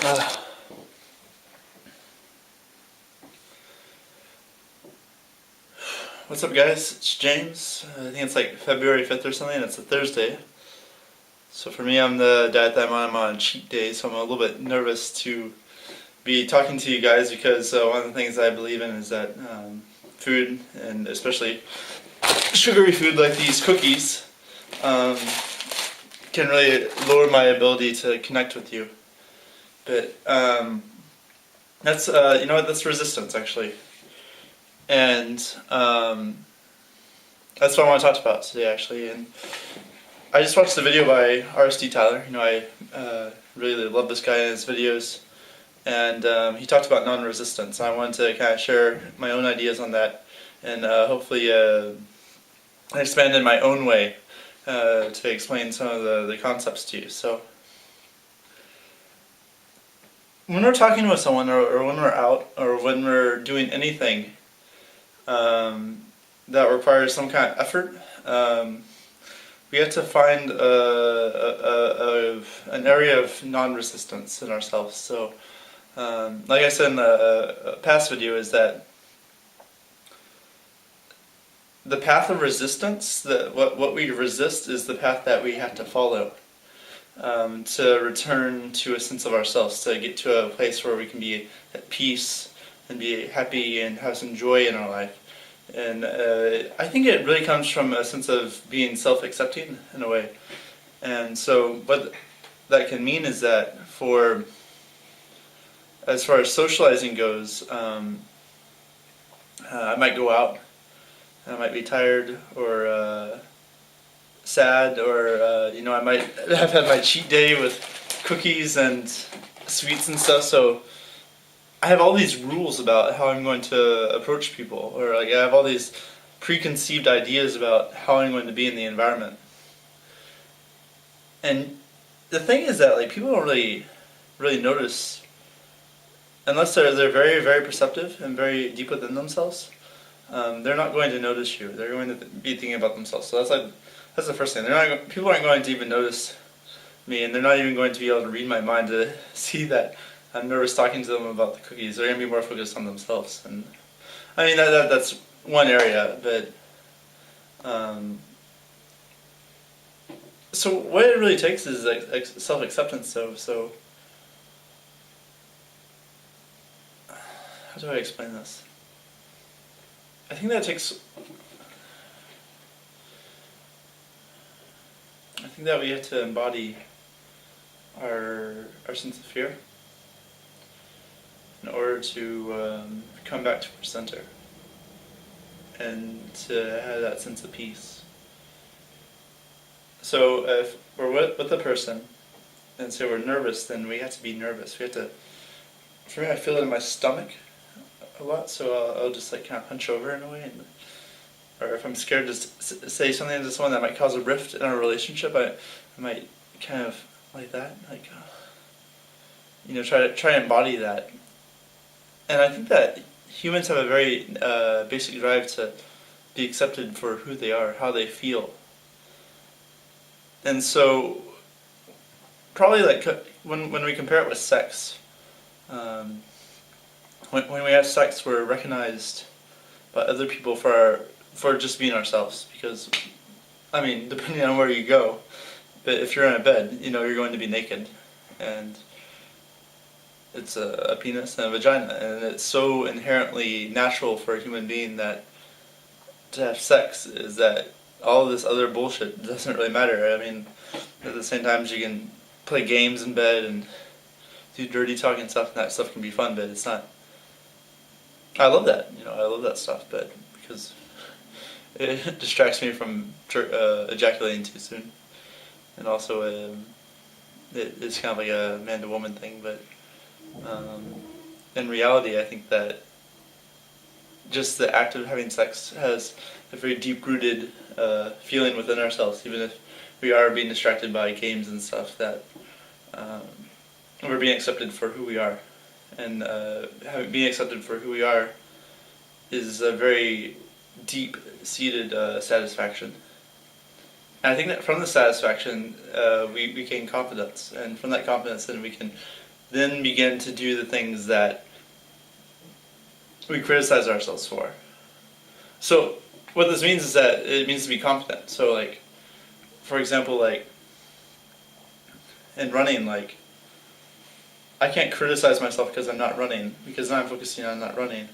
Uh, what's up, guys? It's James. I think it's like February 5th or something. It's a Thursday. So for me, I'm the diet that I'm on cheat day, so I'm a little bit nervous to be talking to you guys because one of the things I believe in is that food, and especially sugary food like these cookies, can really lower my ability to connect with you. But that's that's resistance actually, and that's what I want to talk about today actually. And I just watched the video by RSD Tyler. I really love this guy and his videos, and he talked about non-resistance. I wanted to kind of share my own ideas on that, and hopefully expand in my own way to explain some of the concepts to you. So when we're talking with someone, or when we're out, or when we're doing anything that requires some kind of effort, we have to find an area of non-resistance in ourselves. So, like I said in the past video, is that the path of resistance, what we resist is the path that we have to follow to return to a sense of ourselves, to get to a place where we can be at peace and be happy and have some joy in our life. And I think it really comes from a sense of being self-accepting in a way. And so what that can mean is that as far as socializing goes, I might go out, and I might be tired or sad, or I might have had my cheat day with cookies and sweets and stuff. So I have all these rules about how I'm going to approach people, or I have all these preconceived ideas about how I'm going to be in the environment. And the thing is that people don't really notice, unless they're very, very perceptive and very deep within themselves. They're not going to notice you. They're going to be thinking about themselves. So that's the first thing. People aren't going to even notice me, and they're not even going to be able to read my mind to see that I'm nervous talking to them about the cookies. They're going to be more focused on themselves. And I mean, that's one area, but so what it really takes is self-acceptance. So how do I explain this? I think we have to embody our sense of fear in order to come back to our center and to have that sense of peace. So if we're with a person and say we're nervous, then we have to be nervous. For me, I feel it in my stomach a lot, so I'll just kind of hunch over in a way, or if I'm scared to say something to someone that might cause a rift in our relationship, I might kind of like that, try to embody that. And I think that humans have a very basic drive to be accepted for who they are, how they feel. And so, probably when we compare it with sex, when we have sex, we're recognized by other people for just being ourselves. Because, I mean, depending on where you go, but if you're in a bed, you're going to be naked, and it's a penis and a vagina, and it's so inherently natural for a human being that to have sex is that all of this other bullshit doesn't really matter. I mean, at the same time, you can play games in bed and do dirty talking stuff, and that stuff can be fun, but it's not. I love that, I love that stuff, but because it distracts me from ejaculating too soon, and also it's kind of like a man-to-woman thing, but in reality, I think that just the act of having sex has a very deep-rooted feeling within ourselves, even if we are being distracted by games and stuff, that we're being accepted for who we are. And being accepted for who we are is a very deep-seated satisfaction. And I think that from the satisfaction, we gain confidence, and from that confidence, then we can then begin to do the things that we criticize ourselves for. So what this means is that it means to be confident. So like, for example, like in running, like I can't criticize myself because I'm not running, because now I'm focusing on not running.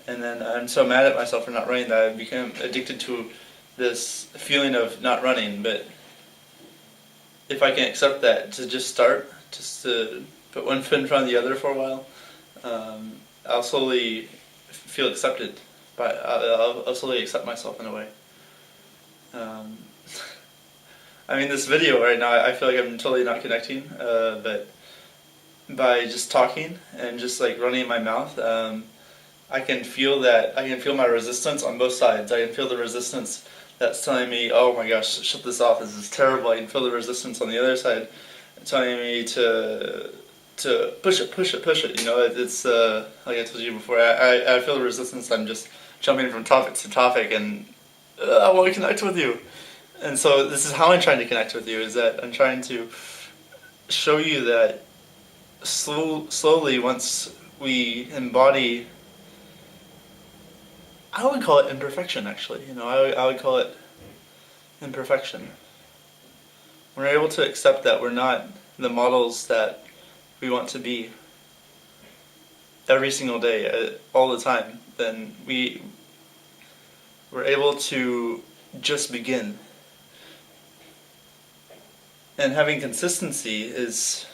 And then I'm so mad at myself for not running that I've become addicted to this feeling of not running. But if I can accept that, to just start, just to put one foot in front of the other for a while, I'll slowly feel accepted. I'll slowly accept myself in a way. I mean, this video right now, I feel like I'm totally not connecting, but by just talking and just like running my mouth, I can feel that. I can feel my resistance on both sides. I can feel the resistance that's telling me, "Oh my gosh, shut this off. This is terrible." I can feel the resistance on the other side, telling me to push it. You know, it's like I told you before. I feel the resistance. I'm just jumping from topic to topic, and I want to connect with you. And so this is how I'm trying to connect with you. Is that I'm trying to show you that slowly, once we embody, I would call it imperfection, actually. You know, I would call it imperfection. We're able to accept that we're not the models that we want to be every single day, all the time. Then we're able to just begin. And having consistency is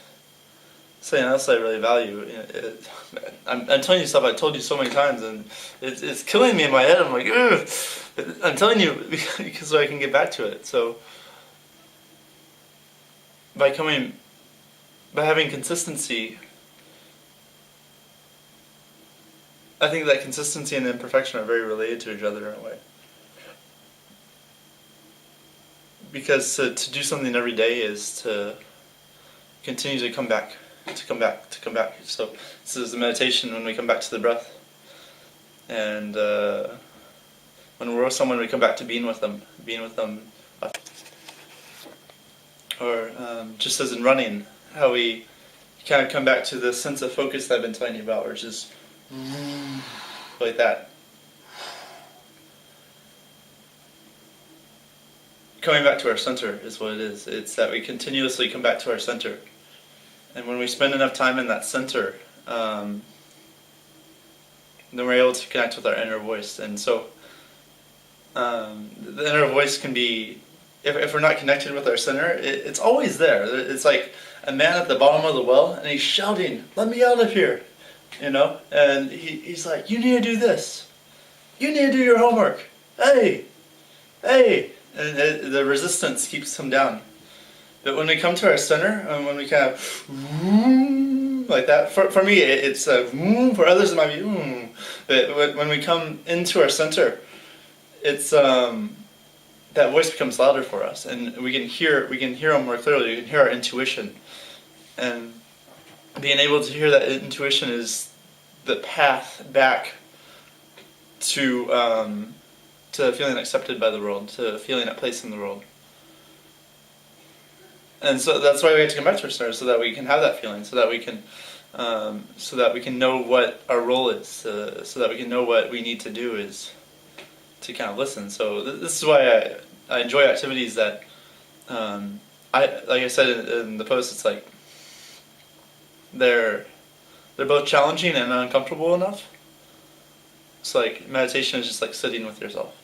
something else I really value. I'm telling you stuff I told you so many times, and it's killing me in my head. I'm like, ugh. I'm telling you because so I can get back to it. So by having consistency, I think that consistency and imperfection are very related to each other in a way. Because to do something every day is to continue to come back. So this is the meditation when we come back to the breath. And when we're with someone, we come back to being with them. Or just as in running, how we kind of come back to the sense of focus that I've been telling you about, which is like that. Coming back to our center is what it is. It's that we continuously come back to our center. And when we spend enough time in that center, then we're able to connect with our inner voice. And so the inner voice can be, if we're not connected with our center, it's always there. It's like a man at the bottom of the well, and he's shouting, "Let me out of here!" You know? And he's like, "You need to do this. You need to do your homework. Hey! Hey!" And the resistance keeps him down. But when we come to our center, and when we kind of like that, for me it's for others it might be but when we come into our center, it's that voice becomes louder for us, and we can hear him more clearly. We can hear our intuition, and being able to hear that intuition is the path back to feeling accepted by the world, to feeling at place in the world. And so that's why we have to come back to our center, so that we can have that feeling, so that we can know what our role is, so that we can know what we need to do is to kind of listen. So this is why I enjoy activities that, like I said in the post, it's like they're both challenging and uncomfortable enough. It's like meditation is just like sitting with yourself,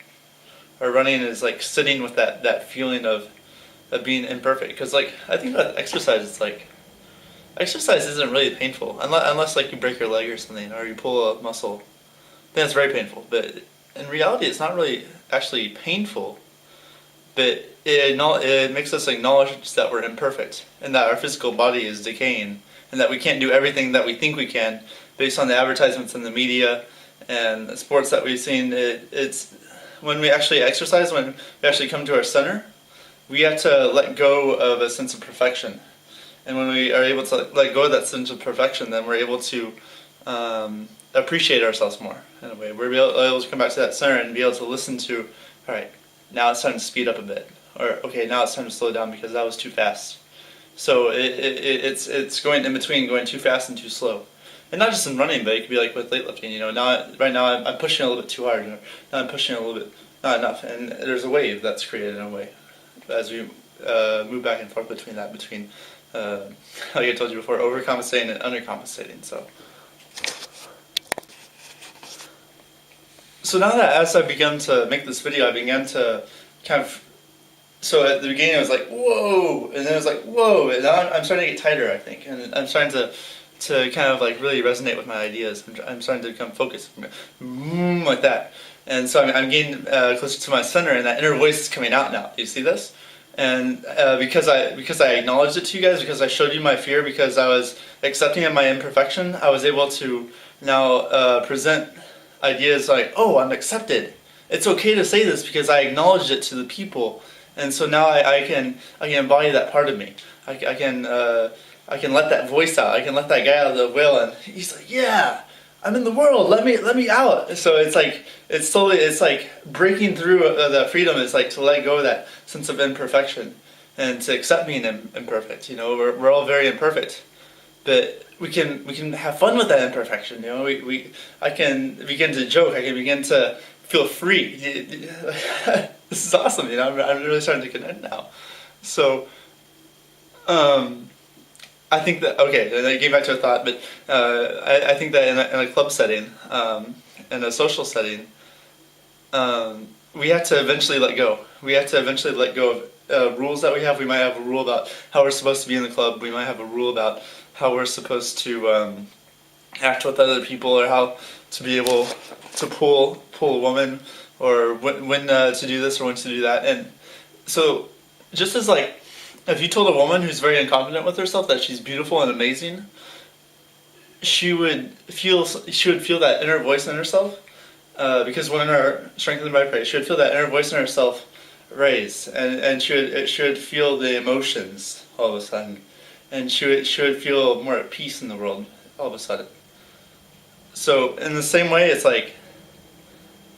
or running is like sitting with that feeling of being imperfect. Because like I think that exercise, it's like exercise isn't really painful unless like you break your leg or something, or you pull a muscle. Then it's very painful. But in reality, it's not really actually painful. But it makes us acknowledge that we're imperfect, and that our physical body is decaying, and that we can't do everything that we think we can based on the advertisements in the media and the sports that we've seen. It's when we actually exercise, when we actually come to our center, we have to let go of a sense of perfection. And when we are able to let go of that sense of perfection, then we're able to appreciate ourselves more in a way. We're able to come back to that center and be able to listen to, all right, now it's time to speed up a bit. Or, okay, now it's time to slow down because that was too fast. So it's going in between, going too fast and too slow. And not just in running, but it could be like with weightlifting. Right now I'm pushing a little bit too hard. Now I'm pushing a little bit not enough, and there's a wave that's created in a way as we move back and forth between like I told you before, overcompensating and undercompensating. So now that as I began to make this video, I began to kind of. So at the beginning, I was like, whoa, and then I was like, whoa, and now I'm starting to get tighter, I think, and I'm starting to kind of like really resonate with my ideas. I'm starting to become focused, like that, and so I'm getting closer to my center, and that inner voice is coming out now. Do you see this? And because I acknowledged it to you guys, because I showed you my fear, because I was accepting of my imperfection, I was able to now present ideas like, oh, I'm accepted. It's okay to say this because I acknowledged it to the people. And so now I can embody that part of me. I can let that voice out. I can let that guy out of the whale, and he's like, yeah, I'm in the world. Let me out. So it's like breaking through the freedom. Is like to let go of that sense of imperfection and to accept being imperfect. We're all very imperfect, but we can have fun with that imperfection. I can begin to joke. I can begin to feel free. This is awesome. I'm really starting to connect now. So, I think that and I came back to a thought, but I think that in a club setting, in a social setting, we have to eventually let go. We have to eventually let go of rules that we have. We might have a rule about how we're supposed to be in the club. We might have a rule about how we're supposed to act with other people, or how to be able to pull a woman, or when to do this or when to do that. And so, just as like, if you told a woman who's very unconfident with herself that she's beautiful and amazing, she would feel that inner voice in herself, because women are strengthened by praise. She would feel that inner voice in herself raise, and she would feel the emotions all of a sudden, and she would feel more at peace in the world all of a sudden. So in the same way, it's like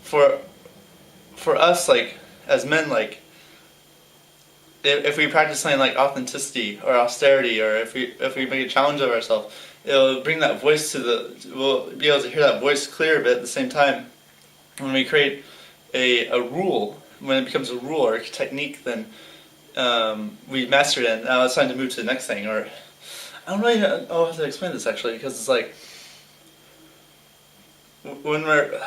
for us, like as men, like if we practice something like authenticity or austerity, or if we make a challenge of ourselves, it'll bring that voice we'll be able to hear that voice clear, but at the same time, when we create a rule, when it becomes a rule or a technique, then we mastered it, and now it's time to move to the next thing. Or I don't really know how to explain this actually, because it's like when we're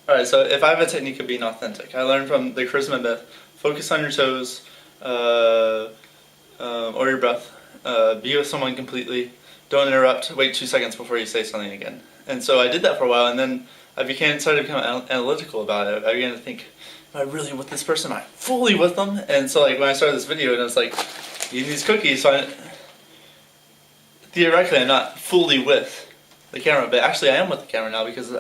alright, so if I have a technique of being authentic, I learned from the charisma myth: focus on your toes, or your breath, be with someone completely, don't interrupt, wait 2 seconds before you say something again. And so I did that for a while, and then I started to become analytical about it. I began to think, am I really with this person? Am I fully with them? And so like when I started this video, and I was like, eating these cookies, so theoretically I'm not fully with the camera, but actually I am with the camera now, because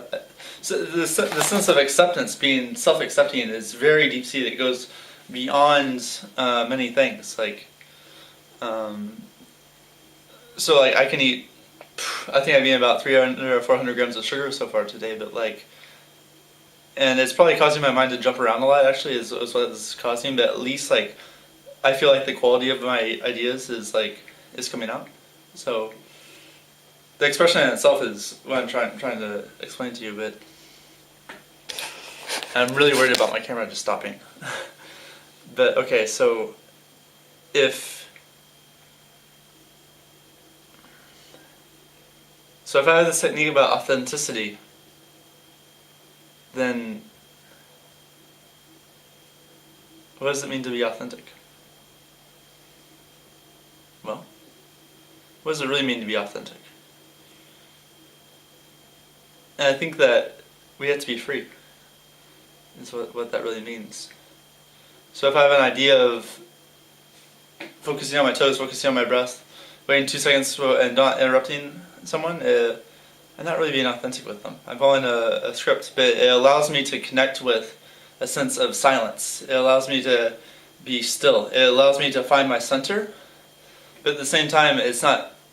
so the sense of acceptance, being self-accepting, is very deep-seated. It goes beyond many things. Like, so like I can eat, I think I've eaten about 300 or 400 grams of sugar so far today, but like, and it's probably causing my mind to jump around a lot, actually, is what this is causing, but at least like, I feel like the quality of my ideas is coming out. So the expression in itself is what I'm trying to explain to you, but I'm really worried about my camera just stopping. But okay, so if I have this technique about authenticity, then what does it mean to be authentic? Well, what does it really mean to be authentic? And I think that we have to be free. Is what that really means. So if I have an idea of focusing on my toes, focusing on my breath, waiting 2 seconds and not interrupting someone, I'm not really being authentic with them. I'm following a script, but it allows me to connect with a sense of silence. It allows me to be still. It allows me to find my center, but at the same time,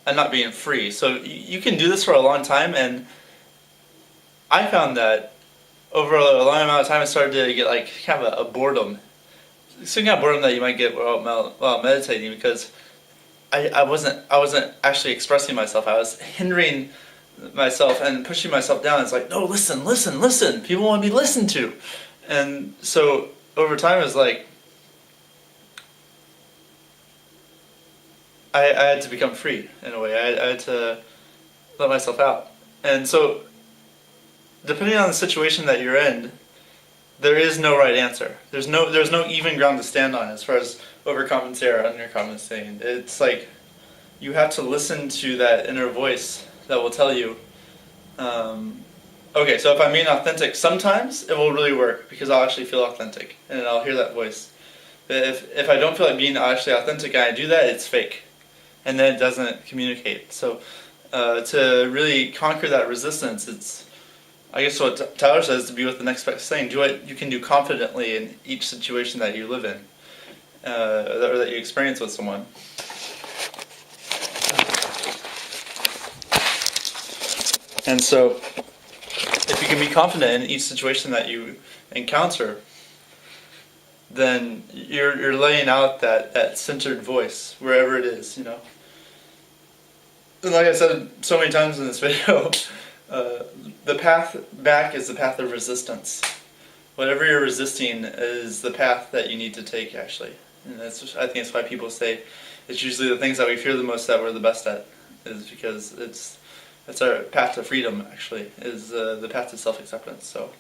I'm not being free. So you can do this for a long time, and I found that over a long amount of time, I started to get like kind of a boredom some kind of boredom that you might get while meditating, because I wasn't actually expressing myself. I was hindering myself and pushing myself down. It's like, no, listen, listen, listen. People want to be listened to. And so over time it was like I had to become free in a way. I had to let myself out. And so depending on the situation that you're in, there is no right answer. There's no even ground to stand on as far as overcompensating or undercompensating. It's like you have to listen to that inner voice that will tell you, okay, so if I'm being authentic, sometimes it will really work because I'll actually feel authentic and I'll hear that voice. But if I don't feel like being actually authentic and I do that, it's fake, and then it doesn't communicate. So to really conquer that resistance, it's, I guess what Tyler says, to be with the next best thing. Do what you can do confidently in each situation that you live in, or that you experience with someone. And so, if you can be confident in each situation that you encounter, then you're laying out that centered voice wherever it is, you know. And like I said so many times in this video, the path back is the path of resistance. Whatever you're resisting is the path that you need to take, actually. And I think that's why people say it's usually the things that we fear the most that we're the best at, is because it's our path to freedom, actually, is the path to self-acceptance. So,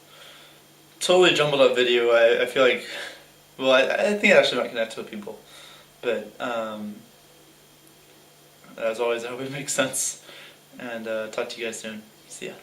totally jumbled up video. I feel like, well, I think it actually might connect with people. But, as always, I hope it makes sense. And talk to you guys soon. See ya.